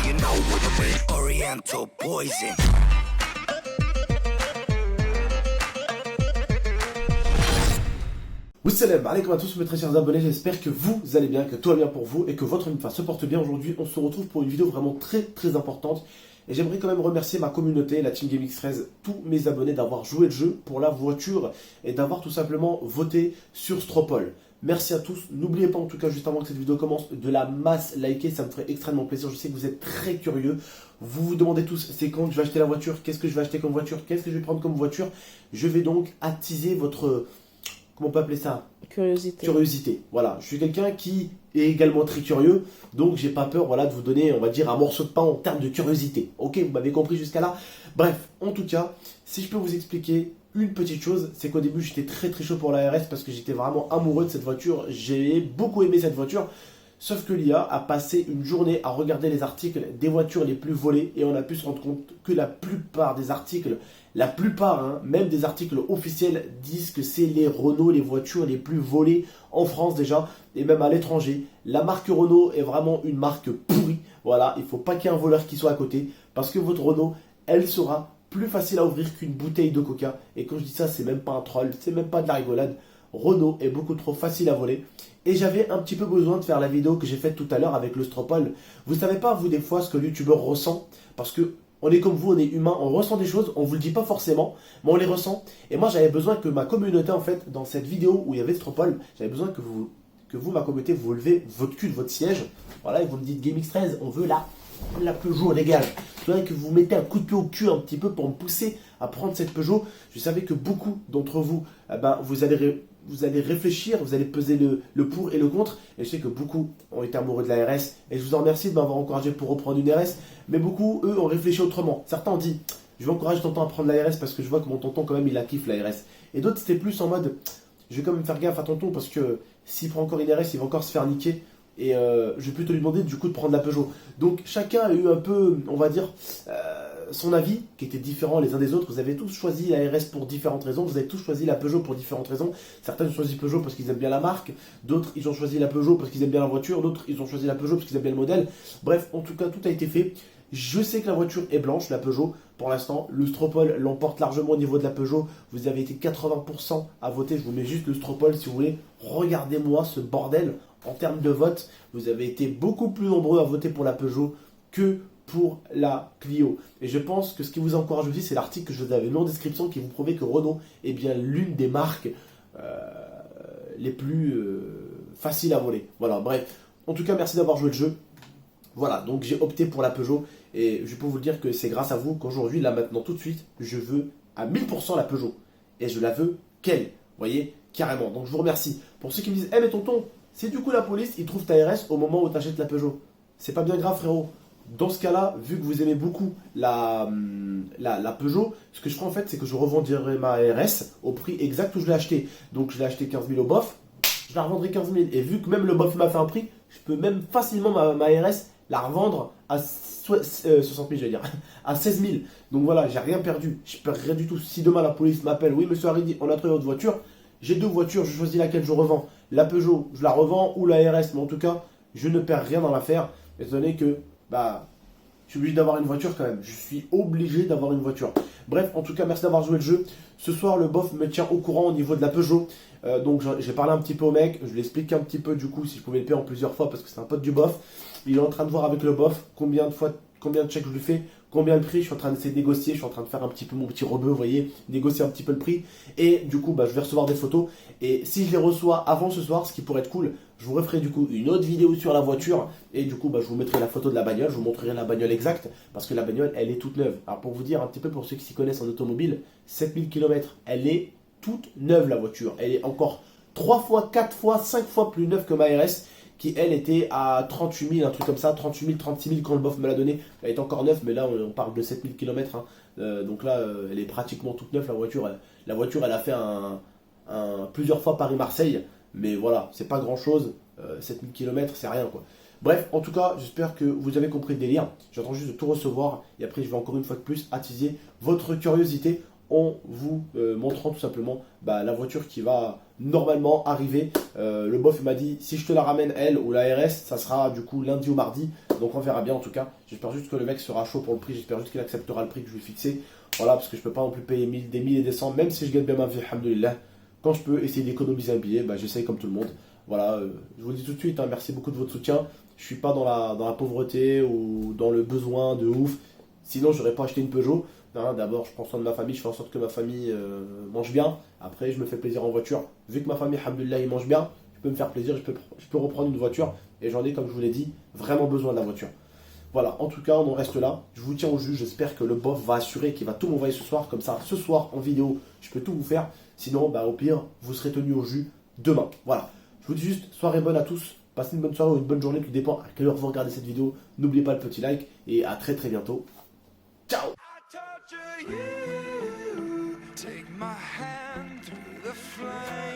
you know what I mean. Oriental poison. Salam alaikum à tous mes très chers abonnés, j'espère que vous allez bien, que tout va bien pour vous et que votre vie se porte bien. Aujourd'hui on se retrouve pour une vidéo vraiment très importante et j'aimerais quand même remercier ma communauté, la Team GameX13, tous mes abonnés d'avoir joué le jeu pour la voiture et d'avoir tout simplement voté sur Stropol. Merci à tous, n'oubliez pas en tout cas juste avant que cette vidéo commence de la masse liker, ça me ferait extrêmement plaisir, je sais que vous êtes très curieux, vous vous demandez tous c'est quand je vais acheter la voiture, qu'est-ce que je vais acheter comme voiture, qu'est-ce que je vais prendre comme voiture. Je vais donc attiser votre... Comment on peut appeler ça? Curiosité. Voilà, je suis quelqu'un qui est également très curieux, donc j'ai pas peur voilà, de vous donner, on va dire, un morceau de pain en termes de curiosité. Ok, vous m'avez compris jusqu'à là? Bref, en tout cas, si je peux vous expliquer une petite chose, c'est qu'au début j'étais très chaud pour la RS parce que j'étais vraiment amoureux de cette voiture, j'ai beaucoup aimé cette voiture. Sauf que l'IA a passé une journée à regarder les articles des voitures les plus volées et on a pu se rendre compte que la plupart des articles, même des articles officiels, disent que c'est les Renault, les voitures les plus volées en France déjà et même à l'étranger. La marque Renault est vraiment une marque pourrie. Voilà, il ne faut pas qu'il y ait un voleur qui soit à côté parce que votre Renault, elle sera plus facile à ouvrir qu'une bouteille de coca. Et quand je dis ça, c'est même pas un troll, c'est même pas de la rigolade. Renault est beaucoup trop facile à voler. Et j'avais un petit peu besoin de faire la vidéo que j'ai faite tout à l'heure avec le Stropol. Vous savez pas, vous, des fois, ce que le youtubeur ressent. Parce que on est comme vous, on est humain, on ressent des choses, on vous le dit pas forcément, mais on les ressent. Et moi, j'avais besoin que ma communauté, en fait, dans cette vidéo où il y avait Stropol, j'avais besoin que vous, ma communauté, vous levez votre cul de votre siège. Voilà, et vous me dites GameX13, on veut la Peugeot, les gars. Je voudrais que vous mettez un coup de pied au cul un petit peu pour me pousser à prendre cette Peugeot. Je savais que beaucoup d'entre vous, vous allez réfléchir, vous allez peser le pour et le contre. Et je sais que beaucoup ont été amoureux de la RS. Et je vous en remercie de m'avoir encouragé pour reprendre une RS. Mais beaucoup, eux, ont réfléchi autrement. Certains ont dit, je vais encourager tonton à prendre la RS parce que je vois que mon tonton, quand même, il la kiffe la RS. Et d'autres, c'était plus en mode, je vais quand même faire gaffe à tonton parce que s'il prend encore une RS, il va encore se faire niquer. Et je vais plutôt lui demander du coup de prendre la Peugeot. Donc chacun a eu un peu, on va dire, son avis qui était différent les uns des autres. Vous avez tous choisi la RS pour différentes raisons. Vous avez tous choisi la Peugeot pour différentes raisons. Certains ont choisi Peugeot parce qu'ils aiment bien la marque. D'autres, ils ont choisi la Peugeot parce qu'ils aiment bien la voiture. D'autres, ils ont choisi la Peugeot parce qu'ils aiment bien le modèle. Bref, en tout cas, tout a été fait. Je sais que la voiture est blanche, la Peugeot. Pour l'instant, le Stropol l'emporte largement au niveau de la Peugeot. Vous avez été 80% à voter. Je vous mets juste le Stropol si vous voulez. Regardez-moi ce bordel. En termes de vote, vous avez été beaucoup plus nombreux à voter pour la Peugeot que pour la Clio. Et je pense que ce qui vous encourage aussi, c'est l'article que je vous avais mis en description qui vous prouvait que Renault est bien l'une des marques les plus faciles à voler. Voilà, bref. En tout cas, merci d'avoir joué le jeu. Voilà, donc j'ai opté pour la Peugeot. Et je peux vous le dire que c'est grâce à vous qu'aujourd'hui, là maintenant, tout de suite, je veux à 1000% la Peugeot. Et je la veux qu'elle. Vous voyez, carrément. Donc je vous remercie. Pour ceux qui me disent, mais tonton, c'est du coup la police, ils trouvent ta RS au moment où tu achètes la Peugeot. C'est pas bien grave, frérot. Dans ce cas-là, vu que vous aimez beaucoup la Peugeot, ce que je ferai en fait, c'est que je revendrai ma RS au prix exact où je l'ai acheté. Donc je l'ai acheté 15 000 au bof, je la revendrai 15 000. Et vu que même le bof m'a fait un prix, je peux même facilement ma RS la revendre à 60 000, je vais dire, à 16 000. Donc voilà, j'ai rien perdu, je perds rien du tout. Si demain la police m'appelle, oui monsieur Haridi, on a trouvé votre voiture, j'ai deux voitures, je choisis laquelle je revends. La Peugeot, je la revends ou la RS, mais en tout cas, je ne perds rien dans l'affaire, étant donné que je suis obligé d'avoir une voiture quand même. Je suis obligé d'avoir une voiture. Bref, en tout cas, merci d'avoir joué le jeu. Ce soir, le bof me tient au courant au niveau de la Peugeot. Donc, j'ai parlé un petit peu au mec. Je lui explique un petit peu du coup si je pouvais le payer en plusieurs fois parce que c'est un pote du bof. Il est en train de voir avec le bof combien de chèques je lui fais, combien le prix. Je suis en train d'essayer de négocier. Je suis en train de faire un petit peu mon petit rebeu, vous voyez, négocier un petit peu le prix. Et du coup, je vais recevoir des photos. Et si je les reçois avant ce soir, ce qui pourrait être cool, je vous referai du coup une autre vidéo sur la voiture. Et du coup, je vous mettrai la photo de la bagnole. Je vous montrerai la bagnole exacte parce que la bagnole, elle est toute neuve. Alors pour vous dire un petit peu, pour ceux qui s'y connaissent en automobile, 7000 km, elle est toute neuve la voiture. Elle est encore 3 fois, 4 fois, 5 fois plus neuve que ma RS qui elle était à 38 000, un truc comme ça, 38 000, 36 000 quand le bof me l'a donné. Elle est encore neuve, mais là on parle de 7000 km. Donc là, elle est pratiquement toute neuve la voiture. La voiture, elle a fait plusieurs fois Paris-Marseille, mais voilà, c'est pas grand chose. 7000 km, c'est rien quoi. Bref, en tout cas, j'espère que vous avez compris le délire. J'attends juste de tout recevoir et après je vais encore une fois de plus attiser votre curiosité en vous montrant tout simplement la voiture qui va normalement arriver. Le bof m'a dit si je te la ramène elle ou la RS, ça sera du coup lundi ou mardi. Donc on verra bien en tout cas. J'espère juste que le mec sera chaud pour le prix. J'espère juste qu'il acceptera le prix que je lui ai fixé. Voilà, parce que je peux pas non plus payer des 1000 et des 100, même si je gagne bien ma vie, alhamdoulilah. Quand je peux essayer d'économiser un billet, bah, j'essaye comme tout le monde. Voilà, je vous le dis tout de suite, hein, merci beaucoup de votre soutien. Je suis pas dans la pauvreté ou dans le besoin de ouf. Sinon, j'aurais pas acheté une Peugeot. Hein, d'abord, je prends soin de ma famille, je fais en sorte que ma famille mange bien. Après, je me fais plaisir en voiture. Vu que ma famille, alhamdoulilah, il mange bien, je peux me faire plaisir, je peux reprendre une voiture. Et j'en ai, comme je vous l'ai dit, vraiment besoin de la voiture. Voilà, en tout cas, on en reste là. Je vous tiens au jus. J'espère que le boss va assurer qu'il va tout m'envoyer ce soir. Comme ça, ce soir, en vidéo, je peux tout vous faire. Sinon, bah, au pire, vous serez tenu au jus demain. Voilà. Je vous dis juste, soirée bonne à tous. Passez une bonne soirée ou une bonne journée, tout dépend à quelle heure vous regardez cette vidéo. N'oubliez pas le petit like et à très très bientôt. Ciao! Take my hand through the flame.